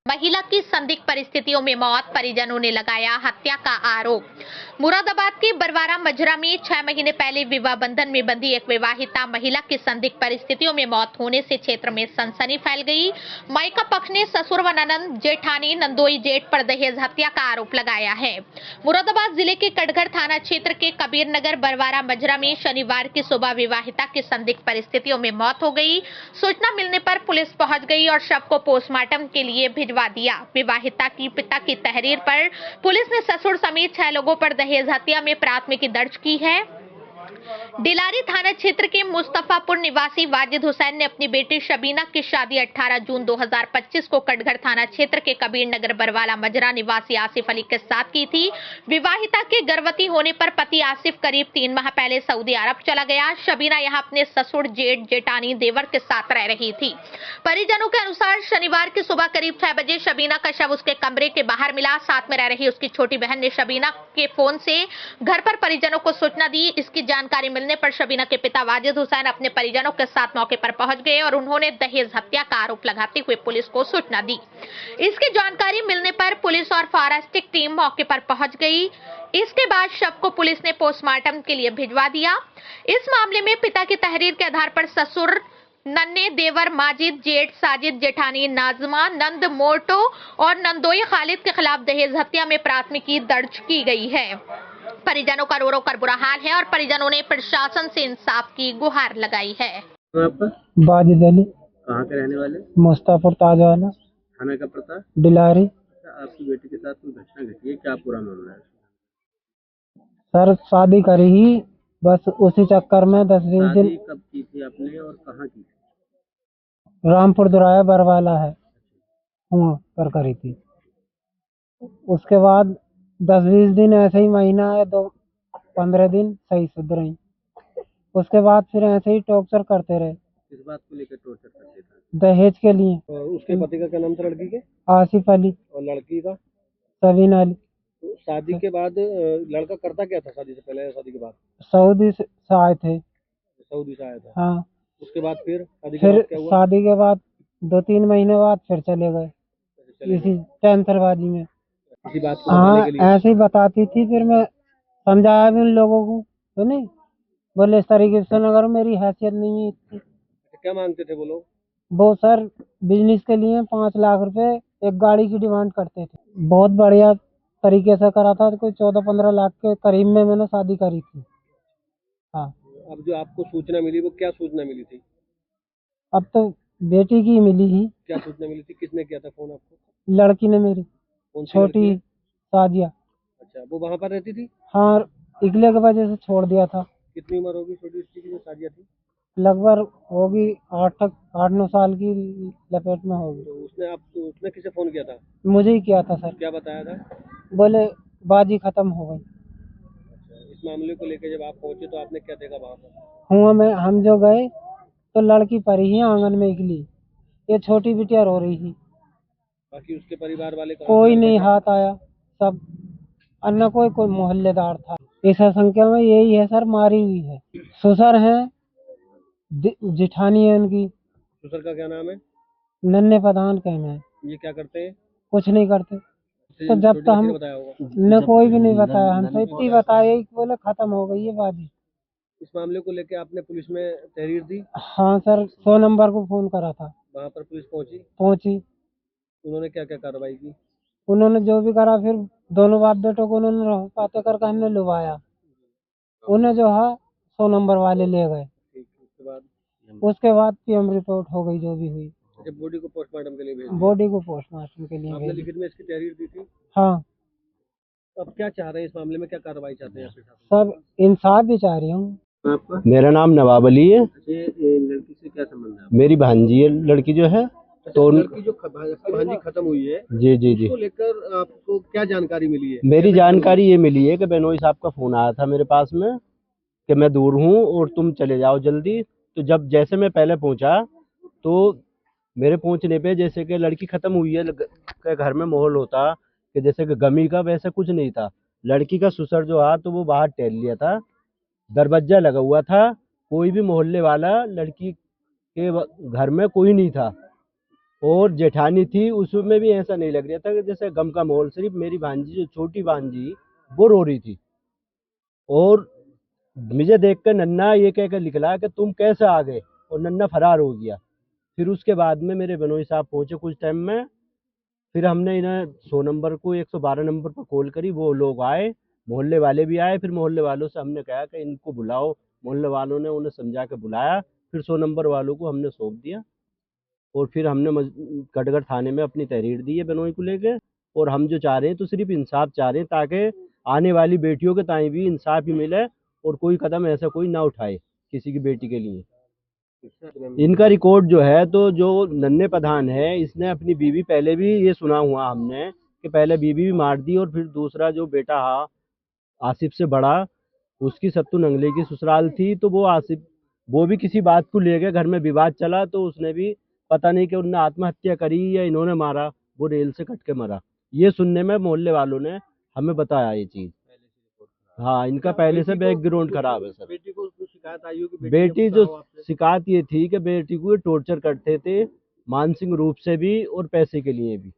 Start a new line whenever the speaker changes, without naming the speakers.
महिला की संदिग्ध परिस्थितियों में मौत, परिजनों ने लगाया हत्या का आरोप। मुरादाबाद के बरवारा मजरा में 6 महीने पहले विवाह बंधन में बंधी एक विवाहिता महिला की संदिग्ध परिस्थितियों में मौत होने से क्षेत्र में सनसनी फैल गई। मायका पक्ष ने ससुर व ननंद, जेठानी, नंदोई जेठ पर दहेज हत्या का आरोप लगाया है। मुरादाबाद जिले के कटघर थाना क्षेत्र के कबीर नगर बरवारा मजरा में शनिवार की सुबह विवाहिता की संदिग्ध परिस्थितियों में मौत हो गई। सूचना मिलने पर पुलिस पहुंच गई और शव को पोस्टमार्टम के लिए भिजवा दिया। विवाहिता की पिता की तहरीर पर पुलिस ने ससुर समेत 6 लोगों पर दहेज हत्या में प्राथमिकी दर्ज की है। डिलारी थाना क्षेत्र के मुस्तफापुर निवासी वाजिद हुसैन ने अपनी बेटी शबीना की शादी 18 जून 2025 को कटघर थाना क्षेत्र के कबीर नगर बरवाला मजरा निवासी आसिफ अली के साथ की थी। विवाहिता के गर्भवती होने पर पति आसिफ करीब 3 माह पहले सऊदी अरब चला गया। शबीना यहां अपने ससुर, जेठ, जेठानी, देवर के साथ रह रही थी। परिजनों के अनुसार शनिवार की सुबह करीब 6 बजे शबीना का शव उसके कमरे के बाहर मिला। साथ में रह रही उसकी छोटी बहन ने शबीना के फोन से घर पर परिजनों को सूचना दी। इसकी जानकारी मिलने पर शबीना के पिता वाजिद हुसैन अपने परिजनों के साथ मौके पर पहुंच गए और उन्होंने दहेज हत्या का आरोप लगाते हुए पुलिस को सूचना दी। इसकी जानकारी मिलने पर पुलिस और फॉरेंसिक टीम मौके पर पहुंच गई। इसके बाद शव को पुलिस ने पोस्टमार्टम के लिए भिजवा दिया। इस मामले में पिता की तहरीर के आधार पर ससुर, नन्हे, देवर माजिद, जेठ साजिद, जेठानी नाजमा, नंद मोटो और नंदोई खालिद के खिलाफ दहेज हत्या में प्राथमिकी दर्ज की गई है। परिजनों का रो रो कर बुरा हाल है और परिजनों ने प्रशासन से इंसाफ की गुहार लगाई है।
वाजिद अली।
कहाँ के रहने वाले?
मुस्तफापुर ताजवाला।
थाना का पता?
डिलारी।
आपकी बेटी के साथ कोई घटना घटी है, क्या पूरा मामला है?
सर शादी करी ही, बस उसी चक्कर में 10-20 दिन।
कब की थी आपने और कहाँ की थी?
रामपुर दुराया बरवाला है, वहाँ पर करी थी। उसके बाद 10-20 दिन ऐसे ही, महीना है 15 दिन सही सुध रही। उसके बाद फिर ऐसे ही टॉर्चर करते रहे।
किस बात को लेकर टॉर्चर करते थे?
दहेज के लिए।
उसके पति का क्या नाम था लड़की के?
आसिफ अली।
और लड़की का?
सबीना अली।
तो शादी के बाद लड़का करता क्या था? शादी से पहले या शादी के बाद?
सऊदी से आए थे।
सऊदी से आया था?
हाँ।
उसके बाद फिर
शादी के बाद 2-3 महीने बाद फिर चले गए इसी टेंशनबाजी में।
इसी बात को
हाँ,
के लिए।
ऐसे ही बताती थी। फिर मैं समझाया भी उन लोगों को, तो नहीं बोले इस तरीके से न करो, मेरी हैसियत नहीं है इतनी।
क्या मांगते थे वो लोग?
वो सर बिजनेस के लिए 5 लाख रुपए एक गाड़ी की डिमांड करते थे। बहुत बढ़िया तरीके से करा था, कोई 14-15 लाख के करीब में मैंने शादी करी थी। हाँ।
अब जो आपको सूचना मिली वो क्या सूचना मिली थी?
अब तो बेटी की मिली ही।
क्या सूचना मिली थी? किसने किया था फोन आपको?
लड़की ने, मेरी छोटी साजिया।
अच्छा, वो वहाँ पर रहती थी?
हाँ, इगले की वजह से छोड़ दिया था।
कितनी उम्र होगी छोटी उसकी जो साजिया थी?
लगभग होगी 8-9 साल की लपेट में होगी।
तो उसने किसे फोन किया था?
मुझे ही किया था सर।
क्या बताया था?
बोले बाजी खत्म हो गई।
अच्छा, इस मामले को लेकर जब आप पहुंचे तो आपने क्या देखा वहाँ पर?
हुआ मैं, हम जो गए तो लड़की पड़ी ही आंगन में इकली, ये छोटी बिटिया रो रही थी।
बाकी उसके परिवार वाले
कोई नहीं हाथ आया, सब अन्य कोई मोहल्लेदार था। इस संख्या में यही है सर, मारी हुई है। ससुर है, जेठानी है उनकी।
ससुर का क्या नाम है?
नन्हे प्रधान कहना है।
ये क्या करते हैं?
कुछ नहीं करते। तो जब तक हम ने कोई भी नहीं बताया, हमसे इतनी बताया कि बोले खत्म हो गई है बाजी।
इस मामले को लेकर आपने पुलिस में तहरीर दी?
हाँ सर, 100 नंबर को फोन करा था।
वहाँ पर पुलिस
पहुंची।
उन्होंने क्या क्या कार्रवाई की?
उन्होंने जो भी करा, फिर दोनों बाप बेटों को उन्होंने बातें करके हमने लुभाया। उन्हें जो है 100 नंबर वाले ले गए। उसके बाद पीएम रिपोर्ट हो गई जो भी हुई।
बॉडी को पोस्टमार्टम के लिए भेज
बॉडी को पोस्टमार्टम के लिए
आपने लिखित में इसकी तहरीर दी थी?
हाँ।
अब क्या चाह रहे हैं इस मामले में, क्या कार्रवाई चाहते हैं आपके साथ?
सब इंसाफ भी चाह रही हूँ।
मेरा नाम नवाब अली है।
लड़की से क्या संबंध है?
मेरी भांजी है लड़की जो है। तो
लड़की जो भांजी खत्म हुई है,
जी जी जी,
उसको लेकर आपको क्या जानकारी मिली है?
मेरी जानकारी ये मिली है कि बेनोई साहब का फोन आया था मेरे पास में कि मैं दूर हूँ और तुम चले जाओ जल्दी। तो जैसे मैं पहले पहुंचा तो मेरे पहुंचने पे जैसे कि लड़की खत्म हुई है के घर में माहौल होता कि जैसे कि गमी का, वैसे कुछ नहीं था। लड़की का ससुर जो था तो वो बाहर टहल लिया था, दरवाजा लगा हुआ था, कोई भी मोहल्ले वाला लड़की के घर में कोई नहीं था। और जेठानी थी, उसमें भी ऐसा नहीं लग रहा था कि जैसे गम का माहौल। सिर्फ मेरी भांजी, जो छोटी भांजी, वो रो रही थी। और मुझे देख कर नन्ना ये कह कर निकला कि तुम कैसे आ गए, और नन्ना फरार हो गया। फिर उसके बाद में मेरे बनोई साहब पहुंचे कुछ टाइम में। फिर हमने इन्हें 100 नंबर को 112 नंबर पर कॉल करी, वो लोग आए, मोहल्ले वाले भी आए। फिर मोहल्ले वालों से हमने कहा कि इनको बुलाओ। मोहल्ले वालों ने उन्हें समझा के बुलाया। फिर 100 नंबर वालों को हमने सौंप दिया। और फिर हमने कटघर थाने में अपनी तहरीर दी है बनोई को लेके। और हम जो चाह रहे हैं तो सिर्फ इंसाफ चाह रहे हैं, ताकि आने वाली बेटियों के ताई भी इंसाफ ही मिले, और कोई कदम ऐसा कोई ना उठाए किसी की बेटी के लिए। इनका रिकॉर्ड जो है, तो जो नन्हे प्रधान है, इसने अपनी बीवी, पहले भी ये सुना हुआ हमने कि पहले बीवी भी मार दी, और फिर दूसरा जो बेटा आसिफ से बड़ा, उसकी सत्तू नंगले की ससुराल थी। तो वो आसिफ, वो भी किसी बात को लेकर घर में विवाद चला, तो उसने भी पता नहीं कि उनने आत्महत्या करी या इन्होंने मारा, वो रेल से कट के मरा। ये सुनने में मोहल्ले वालों ने हमें बताया ये चीज। हाँ, इनका पहले से बैकग्राउंड खराब है सर।
बेटी को कुछ शिकायत आई हो कि
बेटी
को
जो
सताओ आपसे?
शिकायत ये थी कि बेटी को ये टॉर्चर करते थे, मानसिक रूप से भी और पैसे के लिए भी।